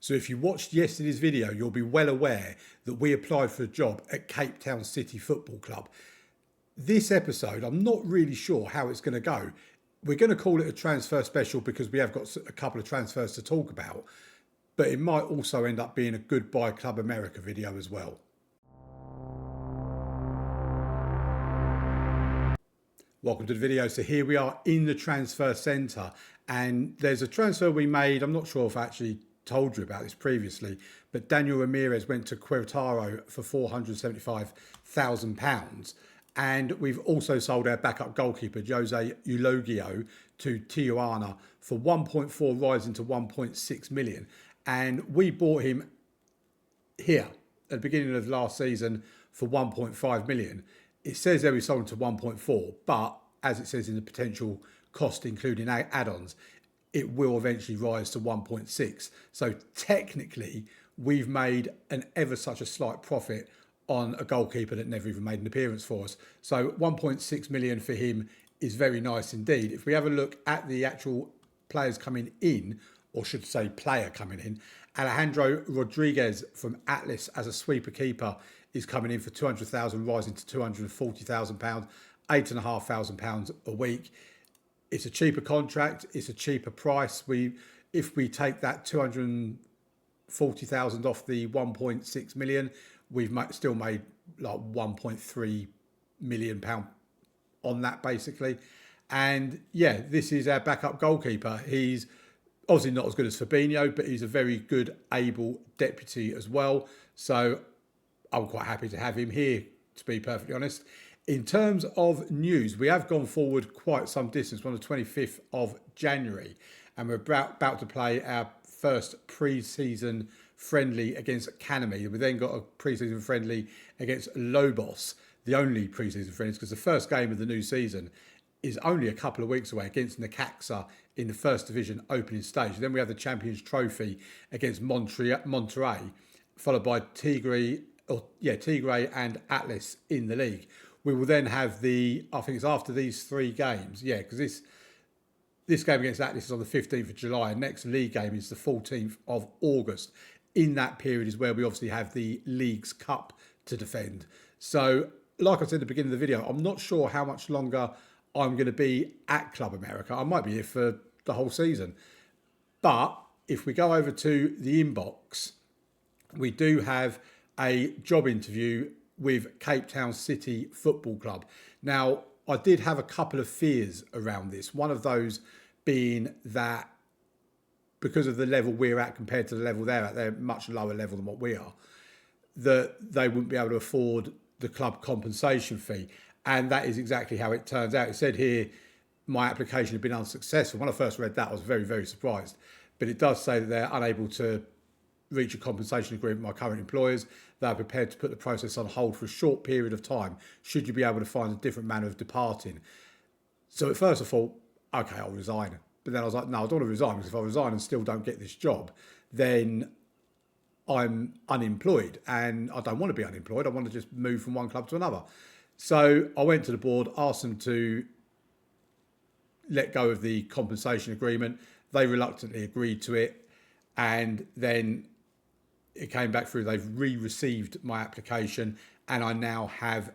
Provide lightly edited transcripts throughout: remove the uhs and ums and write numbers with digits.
So if you watched yesterday's video, you'll be well aware that we applied for a job at Cape Town City Football Club. This episode, I'm not really sure how it's going to go. We're going to call it a transfer special because we have got a couple of transfers to talk about, but it might also end up being a Goodbye Club America video as well. Welcome to the video. So here we are in the transfer centre, and there's a transfer we made. I'm not sure if I actually told you about this previously, but Daniel Ramirez went to Querétaro for £475,000. And we've also sold our backup goalkeeper, Jose Eulogio, to Tijuana for 1.4, rising to 1.6 million. And we bought him here at the beginning of last season for 1.5 million. It says there we sold him to 1.4, but as it says in the potential cost, including add-ons, it will eventually rise to 1.6. So technically, we've made an ever such a slight profit on a goalkeeper that never even made an appearance for us. So 1.6 million for him is very nice indeed. If we have a look at the actual players coming in, or should say player coming in, Alejandro Rodriguez from Atlas as a sweeper keeper is coming in for 200,000, rising to 240,000 pounds, £8,500 a week. It's a cheaper contract. It's a cheaper price. If we take that 240,000 off the 1.6 million, we've still made like 1.3 million pound on that basically. And yeah, this is our backup goalkeeper. He's obviously not as good as Fabinho, but he's a very good, able deputy as well. So I'm quite happy to have him here, to be perfectly honest. In terms of news, we have gone forward quite some distance. We're on the 25th of January, and we're about to play our first pre-season friendly against Canemy. We then got a pre-season friendly against Lobos, the only pre-season friendly, because the first game of the new season is only a couple of weeks away against Necaxa in the first division opening stage. Then we have the Champions Trophy against Monterrey, followed by Tigre and Atlas in the league. We will then have I think it's after these three games, because this game against Atlas is on the 15th of July. And next league game is the 14th of August. In that period is where we obviously have the League's Cup to defend. So, like I said at the beginning of the video, I'm not sure how much longer I'm going to be at Club America. I might be here for the whole season. But if we go over to the inbox, we do have a job interview with Cape Town City Football Club. Now, I did have a couple of fears around this. One of those being that because of the level we're at compared to the level they're at, they're much lower level than what we are, that they wouldn't be able to afford the club compensation fee. And that is exactly how it turns out. It said here, my application had been unsuccessful. When I first read that, I was very, very surprised. But it does say that they're unable to reach a compensation agreement with my current employers. They are prepared to put the process on hold for a short period of time, should you be able to find a different manner of departing. So at first I thought, okay, I'll resign. But then I was like, no, I don't want to resign, because if I resign and still don't get this job, then I'm unemployed, and I don't want to be unemployed. I want to just move from one club to another. So I went to the board, asked them to let go of the compensation agreement. They reluctantly agreed to it, and then it came back through. They've re-received my application, and I now have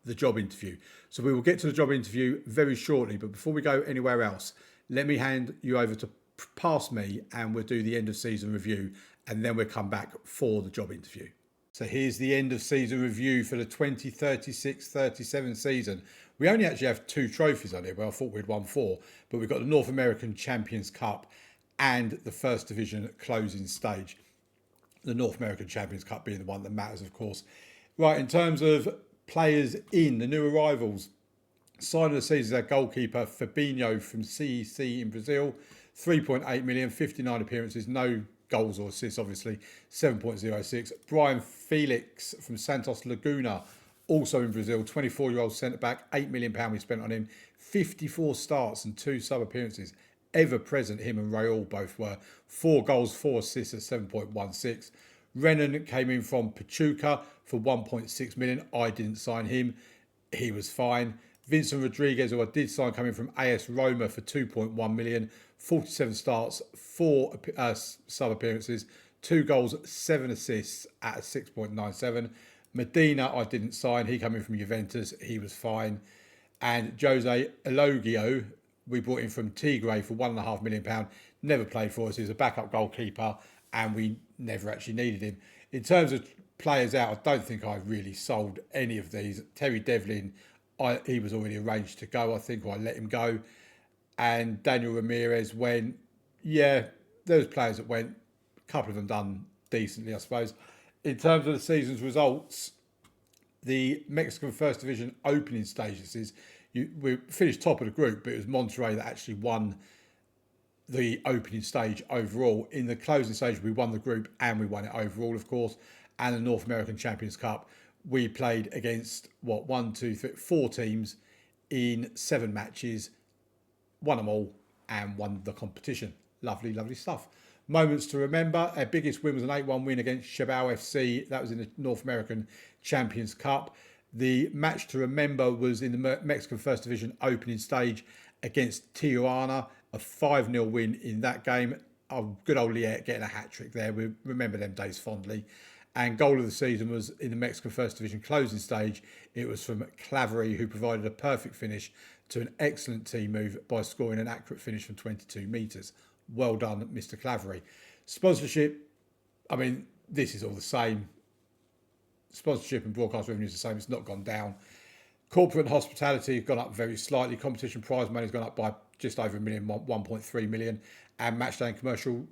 the job interview. So we will get to the job interview very shortly. But before we go anywhere else, let me hand you over to past me, and we'll do the end of season review, and then we'll come back for the job interview. So here's the end of season review for the 2036-37 season. We only actually have 2 trophies on here. Well, I thought we'd won 4, but we've got the North American Champions Cup and the first division closing stage. The North American Champions Cup being the one that matters, of course. Right, in terms of players in, the new arrivals, sign of the season is our goalkeeper Fabinho from CEC in Brazil, 3.8 million, 59 appearances, no goals or assists, obviously, 7.06. Brian Felix from Santos Laguna, also in Brazil, 24-year-old centre-back, £8 million we spent on him, 54 starts and 2 sub-appearances. Ever present, him and Raul both were. 4 goals, 4 assists at 7.16. Renan came in from Pachuca for 1.6 million. I didn't sign him. He was fine. Vincent Rodriguez, who I did sign, coming from AS Roma for 2.1 million. 47 starts, 4 sub-appearances, 2 goals, 7 assists at a 6.97. Medina, I didn't sign. He came in from Juventus. He was fine. And Jose Elogio, we brought in from Tigre for £1.5 million. Never played for us. He was a backup goalkeeper, and we never actually needed him. In terms of players out, I don't think I really sold any of these. Terry Devlin, he was already arranged to go, I think, or I let him go. And Daniel Ramirez went. Yeah, those players that went, a couple of them done decently, I suppose. In terms of the season's results, the Mexican First Division opening stages, we finished top of the group, but it was Monterrey that actually won the opening stage overall. In the closing stage, we won the group and we won it overall, of course. And the North American Champions Cup, we played against, 4 teams in 7 matches, won them all and won the competition. Lovely, lovely stuff. Moments to remember. Our biggest win was an 8-1 win against Chabao FC. That was in the North American Champions Cup. The match to remember was in the Mexican First Division opening stage against Tijuana. A 5-0 win in that game. Oh, good old Liet getting a hat-trick there. We remember them days fondly. And goal of the season was in the Mexican First Division closing stage. It was from Clavery, who provided a perfect finish to an excellent team move by scoring an accurate finish from 22 metres. Well done, Mr. Clavery. Sponsorship, I mean, this is all the same. Sponsorship and broadcast revenue is the same. It's not gone down. Corporate and hospitality have gone up very slightly. Competition prize money has gone up by just over $1 million, 1.3 million. And matchday and commercial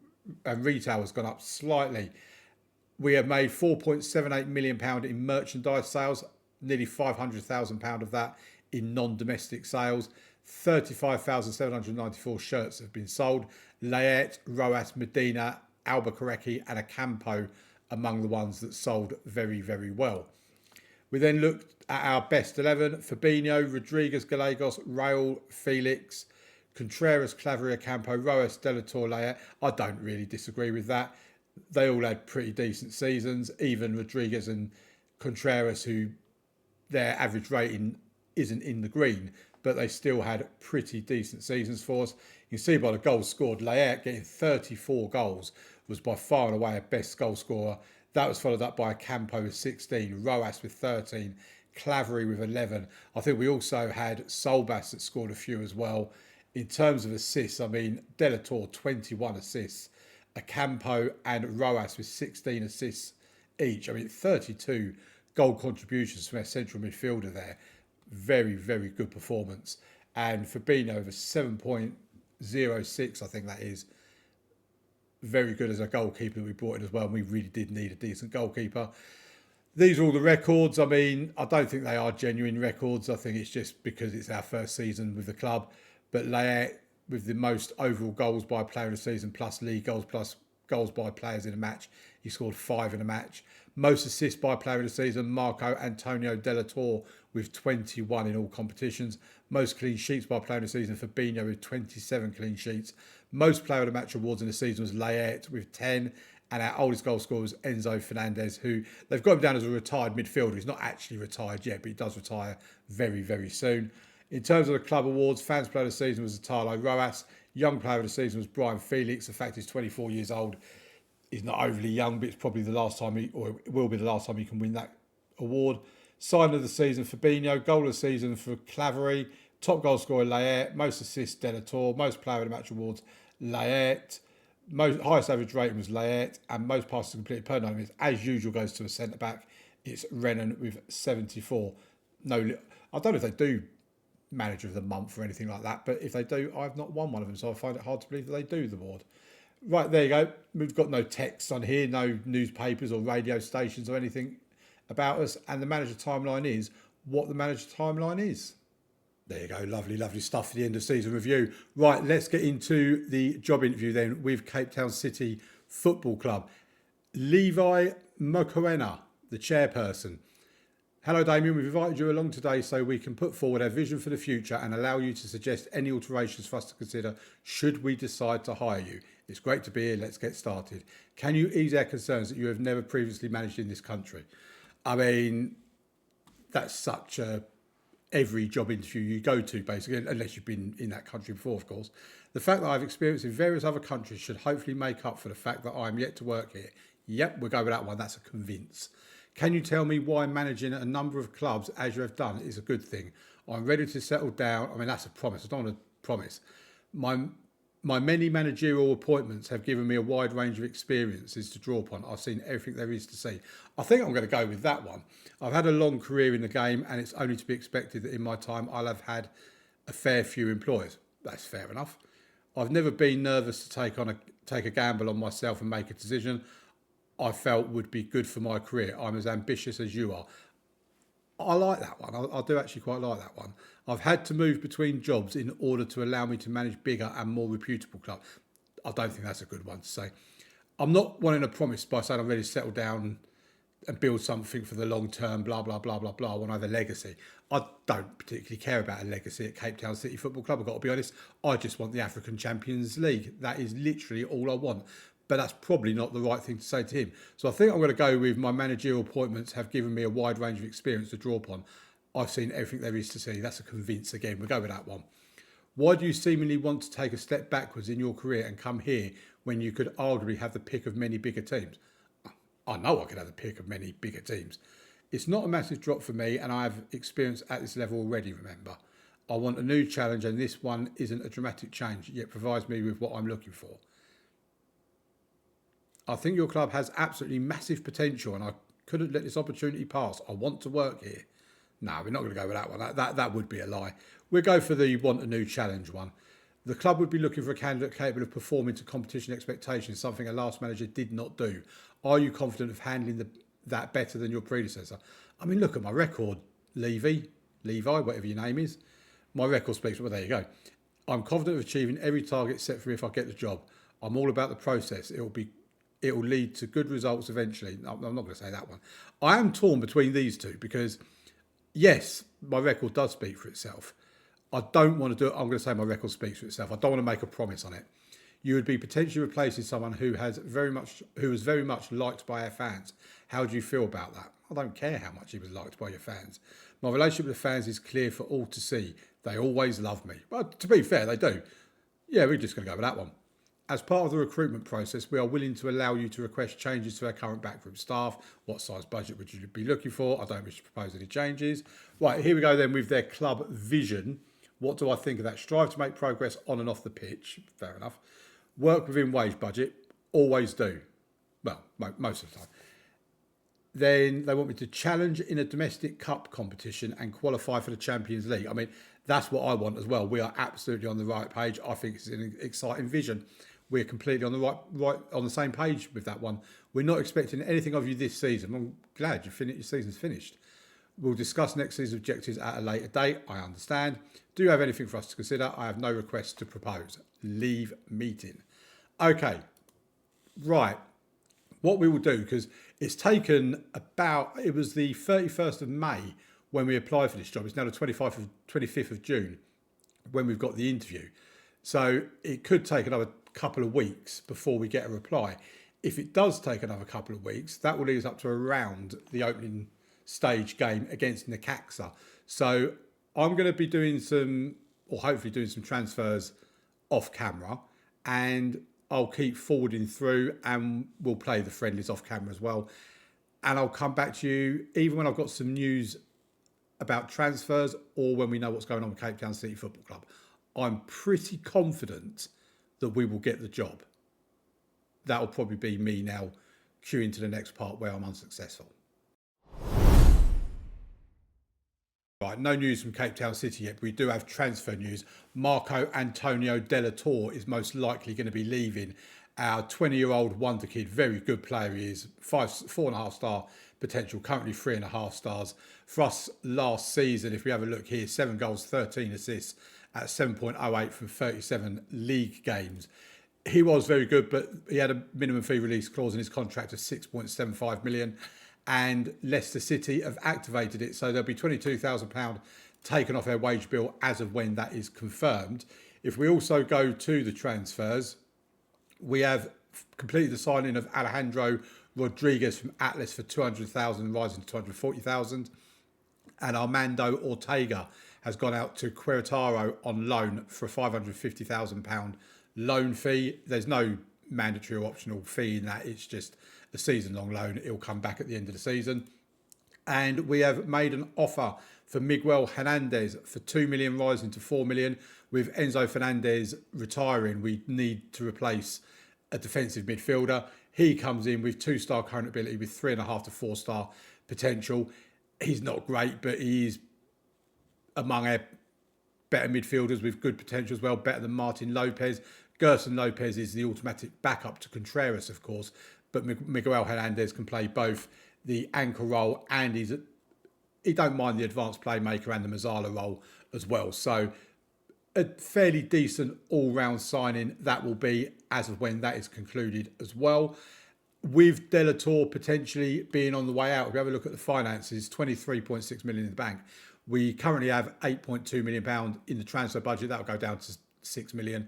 and retail has gone up slightly. We have made £4.78 million in merchandise sales, nearly £500,000 of that in non-domestic sales. 35,794 shirts have been sold. Layet, Roas, Medina, Albuquerque and Acampo among the ones that sold very, very well. We then looked at our best 11. Fabinho, Rodriguez, Gallegos, Raul, Felix, Contreras, Claveria, Campo, Roas, Delator, Layet. I don't really disagree with that. They all had pretty decent seasons. Even Rodriguez and Contreras, who their average rating isn't in the green, but they still had pretty decent seasons for us. You can see by the goals scored, Layet getting 34 goals was by far and away our best goal scorer. That was followed up by Campo with 16, Roas with 13, Clavery with 11. I think we also had Solbas that scored a few as well. In terms of assists, I mean, Delator 21 assists, Acampo and Roas with 16 assists each. I mean, 32 goal contributions from our central midfielder there. Very, very good performance. And Fabinho over 7.06, I think that is. Very good as a goalkeeper that we brought in as well. And we really did need a decent goalkeeper. These are all the records. I mean, I don't think they are genuine records. I think it's just because it's our first season with the club. But Layet with the most overall goals by player of the season, plus league goals, plus goals by players in a match. He scored 5 in a match. Most assists by player of the season, Marco Antonio Delator with 21 in all competitions. Most clean sheets by player of the season, Fabinho with 27 clean sheets. Most player of the match awards in the season was Layet with 10. And our oldest goal scorer was Enzo Fernandez, who they've got him down as a retired midfielder. He's not actually retired yet, but he does retire very, very soon. In terms of the club awards, fans player of the season was Italo Roas. Young player of the season was Brian Felix. The fact he's 24 years old. He's not overly young, but it's probably the last time it will be the last time he can win that award. Sign of the season, Fabinho. Goal of the season for Clavery. Top goal scorer, Layet. Most assists, Delator. Most player of the match awards, Layet. Highest average rating was Layet. And most passes completed per 9 minutes, as usual, goes to a centre-back. It's Renan with 74. No, I don't know if they do manager of the month or anything like that, but if they do, I've not won one of them, so I find it hard to believe that they do the award. Right, there you go. We've got no text on here, no newspapers or radio stations or anything about us, and the manager timeline is what the manager timeline is. There you go, lovely, lovely stuff for the end of season review. Right, let's get into the job interview then with Cape Town City Football Club. Levi Mokoena, the chairperson. Hello Damien, we've invited you along today so we can put forward our vision for the future and allow you to suggest any alterations for us to consider should we decide to hire you. It's great to be here, let's get started. Can you ease our concerns that you have never previously managed in this country? I mean, that's such a every job interview you go to, basically, unless you've been in that country before, of course. The fact that I've experienced in various other countries should hopefully make up for the fact that I'm yet to work here. Yep, we'll go with that one. That's a convince. Can you tell me why managing a number of clubs, as you have done, is a good thing? I'm ready to settle down. I mean, that's a promise. I don't want to promise. My many managerial appointments have given me a wide range of experiences to draw upon. I've seen everything there is to see. I think I'm going to go with that one. I've had a long career in the game, and it's only to be expected that in my time I'll have had a fair few employers. That's fair enough. I've never been nervous to take a gamble on myself and make a decision I felt would be good for my career. I'm as ambitious as you are. I like that one. I do actually quite like that one. I've had to move between jobs in order to allow me to manage bigger and more reputable clubs. I don't think that's a good one to say. I'm not wanting to promise by saying I'm ready to settle down and build something for the long term, blah, blah, blah, blah, blah. I want to have a legacy. I don't particularly care about a legacy at Cape Town City Football Club. I've got to be honest. I just want the African Champions League. That is literally all I want. But that's probably not the right thing to say to him. So I think I'm going to go with my managerial appointments have given me a wide range of experience to draw upon. I've seen everything there is to see. That's a convince again. We'll go with that one. Why do you seemingly want to take a step backwards in your career and come here when you could arguably have the pick of many bigger teams? I know I could have the pick of many bigger teams. It's not a massive drop for me, and I have experience at this level already, remember. I want a new challenge, and this one isn't a dramatic change, yet provides me with what I'm looking for. I think your club has absolutely massive potential, and I couldn't let this opportunity pass. I want to work here. No, we're not going to go with that one. That would be a lie. We'll go for the want a new challenge one. The club would be looking for a candidate capable of performing to competition expectations, something a last manager did not do. Are you confident of handling that better than your predecessor? I mean, look at my record, Levi, whatever your name is. My record speaks. Well, there you go. I'm confident of achieving every target set for me if I get the job. I'm all about the process. It will lead to good results eventually. I'm not going to say that one. I am torn between these two because, yes, my record does speak for itself. I don't want to do it. I'm going to say my record speaks for itself. I don't want to make a promise on it. You would be potentially replacing someone who was very much liked by our fans. How do you feel about that? I don't care how much he was liked by your fans. My relationship with the fans is clear for all to see. They always love me. But to be fair, they do. Yeah, we're just going to go with that one. As part of the recruitment process, we are willing to allow you to request changes to our current backroom staff. What size budget would you be looking for? I don't wish to propose any changes. Right, here we go then with their club vision. What do I think of that? Strive to make progress on and off the pitch. Fair enough. Work within wage budget. Always do. Well, most of the time. Then they want me to challenge in a domestic cup competition and qualify for the Champions League. I mean, that's what I want as well. We are absolutely on the right page. I think it's an exciting vision. We're completely on the right on the same page with that one. We're not expecting anything of you this season. I'm glad your season's finished. We'll discuss next season's objectives at a later date. I understand. Do you have anything for us to consider? I have no requests to propose. Leave meeting. Okay. Right. What we will do, because it's taken it was the 31st of May when we applied for this job. It's now the 25th of June when we've got the interview. So it could take another couple of weeks before we get a reply. If it does take another couple of weeks, that will lead us up to around the opening stage game against Necaxa. So I'm going to be hopefully doing some transfers off camera, and I'll keep forwarding through, and we'll play the friendlies off camera as well. And I'll come back to you even when I've got some news about transfers or when we know what's going on with Cape Town City Football Club. I'm pretty confident that we will get the job. That'll probably be me now queuing to the next part where I'm unsuccessful. Right, no news from Cape Town City yet, but we do have transfer news. Marco Antonio Della Torre is most likely going to be leaving. Our 20-year-old wonder kid, very good player he is, 4.5 star potential, currently 3.5 stars. For us last season, if we have a look here, 7 goals, 13 assists at 7.08 from 37 league games. He was very good, but he had a minimum fee release clause in his contract of 6.75 million. And Leicester City have activated it, so there'll be £22,000 taken off their wage bill as of when that is confirmed. If we also go to the transfers, we have completed the signing of Alejandro Rodriguez from Atlas for 200,000, rising to 240,000. And Armando Ortega has gone out to Querétaro on loan for a £550,000 loan fee. There's no mandatory or optional fee in that. It's just a season-long loan. It'll come back at the end of the season. And we have made an offer for Miguel Hernandez for 2 million rising to 4 million. With Enzo Fernandez retiring, we need to replace a defensive midfielder. He comes in with 2-star current ability with 3.5 to 4-star potential. He's not great, but he is among our better midfielders with good potential as well, better than Martin Lopez. Gerson Lopez is the automatic backup to Contreras, of course, but Miguel Hernandez can play both the anchor role and he don't mind the advanced playmaker and the Mazzala role as well. So a fairly decent all-round signing that will be as of when that is concluded as well. With De La Torre potentially being on the way out, if we have a look at the finances, 23.6 million in the bank. We currently have £8.2 million in the transfer budget. That'll go down to 6 million.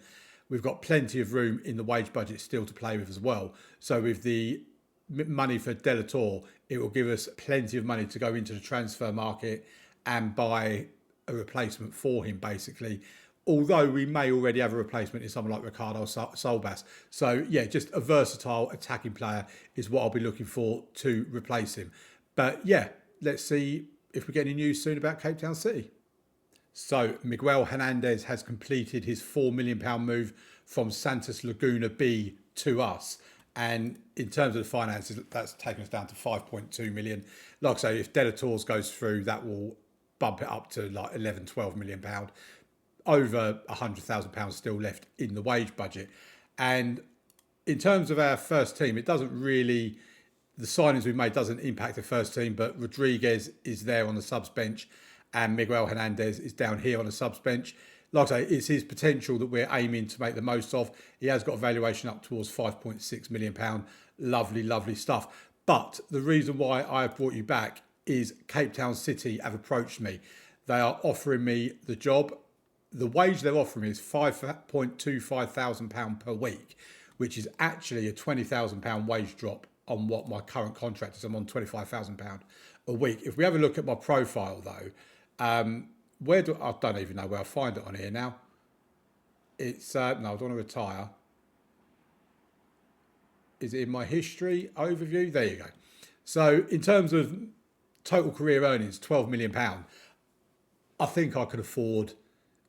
We've got plenty of room in the wage budget still to play with as well. So with the money for De La Torre, it will give us plenty of money to go into the transfer market and buy a replacement for him, basically. Although we may already have a replacement in someone like Ricardo Solbas. So, yeah, just a versatile attacking player is what I'll be looking for to replace him. But, yeah, let's see if we get any news soon about Cape Town City. So, Miguel Hernandez has completed his £4 million move from Santos Laguna B to us. And in terms of the finances, that's taken us down to 5.2 million. Like I say, if De La Torres goes through, that will bump it up to like 11, 12 million pound. Over £100,000 still left in the wage budget. And in terms of our first team, it doesn't really, the signings we've made doesn't impact the first team, but Rodriguez is there on the subs bench and Miguel Hernandez is down here on the subs bench. Like I say, it's his potential that we're aiming to make the most of. He has got a valuation up towards £5.6 million. Lovely, lovely stuff. But the reason why I have brought you back is Cape Town City have approached me. They are offering me the job. The wage they're offering me is £5,250 per week, which is actually a £20,000 wage drop on what my current contract is. I'm on £25,000 a week. If we have a look at my profile, though, I don't even know where I'll find it on here now. It's, no, I don't want to retire. Is it in my history overview? There you go. So in terms of total career earnings, £12 million, I think I could afford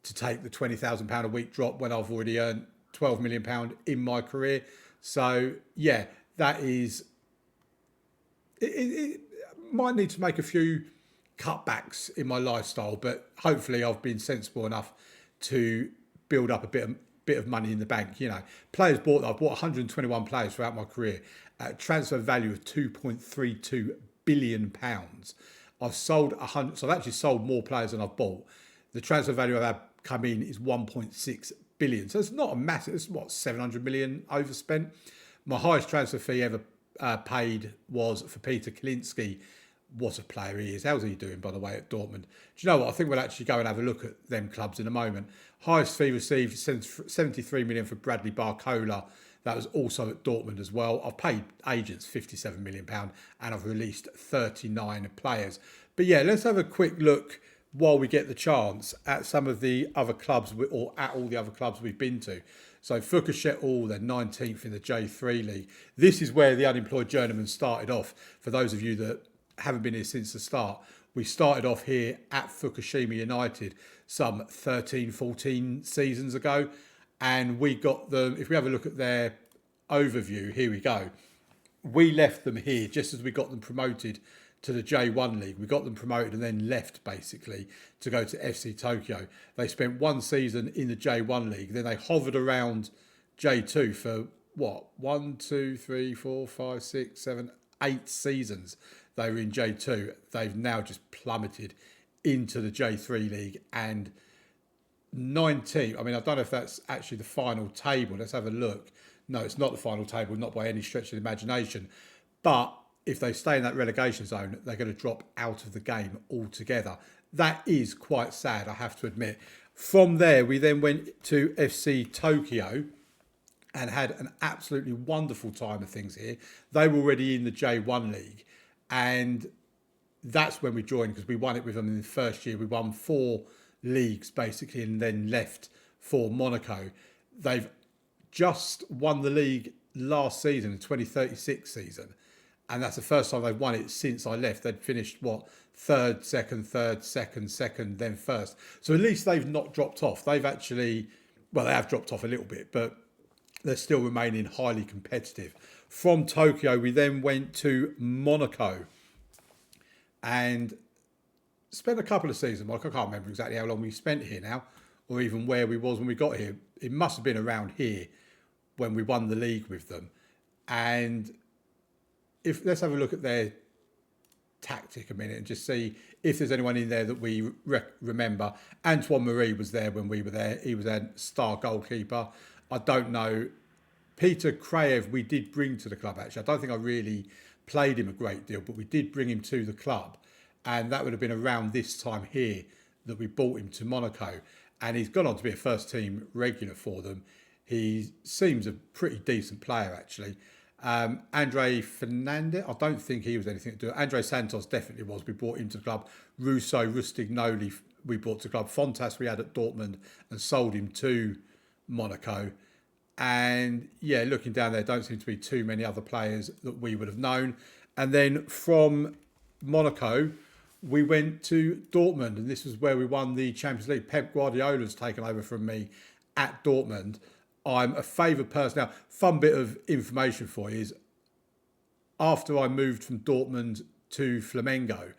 to take the £20,000 a week drop when I've already earned £12 million in my career. So yeah, that is, it might need to make a few cutbacks in my lifestyle, but hopefully I've been sensible enough to build up a bit of money in the bank. You know, I've bought 121 players throughout my career at a transfer value of £2.32 billion. I've sold 100, so I've actually sold more players than I've bought. The transfer value I've had come in is 1.6 billion. So it's not a massive, it's 700 million overspent. My highest transfer fee ever paid was for Peter Kalinski. What a player he is. How's he doing, by the way, at Dortmund? Do you know what? I think we'll actually go and have a look at them clubs in a moment. Highest fee received, 73 million for Bradley Barcola. That was also at Dortmund as well. I've paid agents £57 million and I've released 39 players. But yeah, let's have a quick look while we get the chance at some of the other clubs or at all the other clubs we've been to. So Fukushima, they're 19th in the J3 League. This is where the Unemployed Journeyman started off. For those of you that haven't been here since the start, we started off here at Fukushima United some 13, 14 seasons ago. And we got them, if we have a look at their overview, here we go. We left them here just as we got them promoted to the J1 League. We got them promoted and then left basically to go to FC Tokyo. They spent one season in the J1 League. Then they hovered around J2 for 8 seasons. They were in J2. They've now just plummeted into the J3 League and 19. I mean, I don't know if that's actually the final table. Let's have a look. No, it's not the final table, not by any stretch of the imagination. But if they stay in that relegation zone, they're going to drop out of the game altogether. That is quite sad, I have to admit. From there, we then went to FC Tokyo and had an absolutely wonderful time of things here. They were already in the J1 League. And that's when we joined, because we won it with them in the first year. We won 4 leagues basically, and then left for Monaco. They've just won the league last season, the 2036 season, and that's the first time they've won it since I left. They'd finished third, second, second, then first. So at least they've not dropped off. They've actually, well, they have dropped off a little bit, but they're still remaining highly competitive. From Tokyo, we then went to Monaco and spent a couple of seasons. Like, I can't remember exactly how long we spent here now, or even where we was when we got here. It must have been around here when we won the league with them. And let's have a look at their tactic a minute and just see if there's anyone in there that we remember. Antoine Marie was there when we were there. He was a star goalkeeper. I don't know. Peter Kraev we did bring to the club, actually. I don't think I really played him a great deal, but we did bring him to the club. And that would have been around this time here that we brought him to Monaco. And he's gone on to be a first team regular for them. He seems a pretty decent player, actually. Andre Fernandez, I don't think he was anything to do. Andre Santos definitely was. We brought him to the club. Russo, Rustignoli, we brought to the club. Fontas we had at Dortmund and sold him to Monaco. And yeah, looking down there, don't seem to be too many other players that we would have known. And then from Monaco, we went to Dortmund, and this was where we won the Champions League. Pep Guardiola's taken over from me at Dortmund. I'm a favoured person. Now, fun bit of information for you is, after I moved from Dortmund to Flamengo,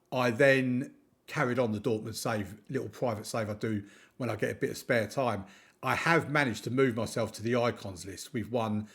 I then carried on the Dortmund save, little private save I do when I get a bit of spare time. I have managed to move myself to the icons list. We've won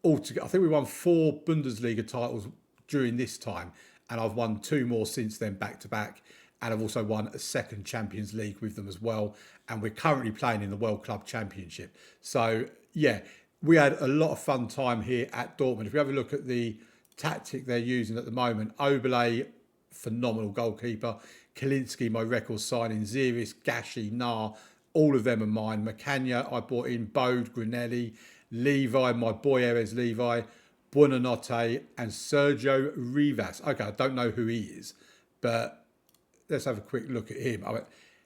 altogether, I think we won 4 Bundesliga titles during this time, and I've won 2 more since then, back to back. And I've also won a second Champions League with them as well. And we're currently playing in the World Club Championship. So yeah, we had a lot of fun time here at Dortmund. If we have a look at the tactic they're using at the moment, Oberle, phenomenal goalkeeper. Kalinski, my record signing. Ziris, Gashi, Nar, all of them are mine. Macagna, I bought in. Bode, Granelli, Levi, my boy Erez Levi, Buonanotte, and Sergio Rivas. Okay, I don't know who he is, but let's have a quick look at him. I mean,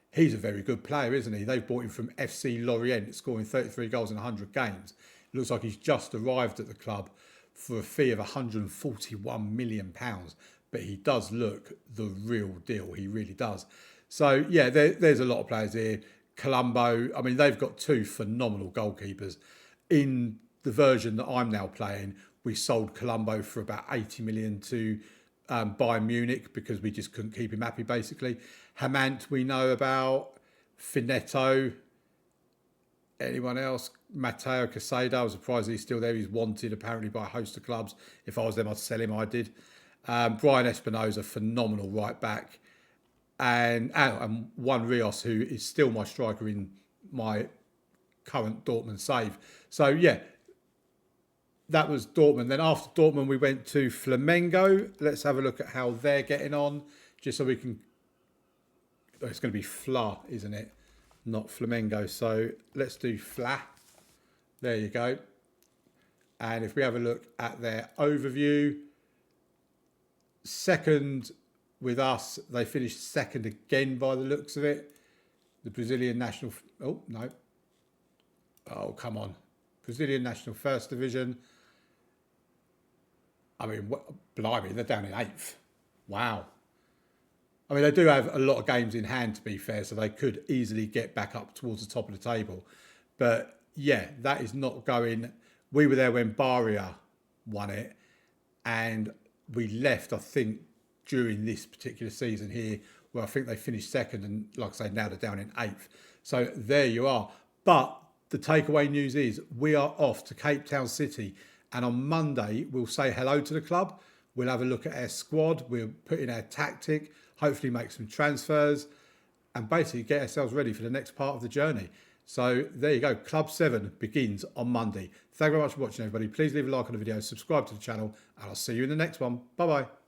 he's a very good player, isn't he? They've bought him from FC Lorient, scoring 33 goals in 100 games. It looks like he's just arrived at the club for a fee of £141 million. But he does look the real deal. He really does. So, yeah, there's a lot of players here. Colombo, I mean, they've got 2 phenomenal goalkeepers. In the version that I'm now playing, we sold Colombo for about 80 million to Bayern Munich because we just couldn't keep him happy, basically. Hamant we know about. Finetto. Anyone else? Matteo Casado. I was surprised he's still there. He's wanted apparently by a host of clubs. If I was them, I'd sell him. I did. Brian Espinosa, phenomenal right back. And Juan Rios, who is still my striker in my current Dortmund save. So yeah, that was Dortmund. Then after Dortmund, we went to Flamengo. Let's have a look at how they're getting on, just so we can... Oh, it's going to be Fla, isn't it? Not Flamengo. So let's do Fla. There you go. And if we have a look at their overview, second with us, they finished second again by the looks of it. The Brazilian national... Oh, no. Oh, come on. Brazilian national first division. I mean, blimey, they're down in 8th. Wow. I mean, they do have a lot of games in hand, to be fair, so they could easily get back up towards the top of the table. But yeah, that is not going... We were there when Baria won it, and we left, I think, during this particular season here, where I think they finished second, and like I say, now they're down in 8th. So there you are. But the takeaway news is we are off to Cape Town City, and on Monday we'll say hello to the club. We'll have a look at our squad. We'll put in our tactic, hopefully make some transfers, and basically get ourselves ready for the next part of the journey. So there you go. Club 7 begins on Monday. Thank you very much for watching, everybody. Please leave a like on the video, subscribe to the channel, and I'll see you in the next one. Bye-bye.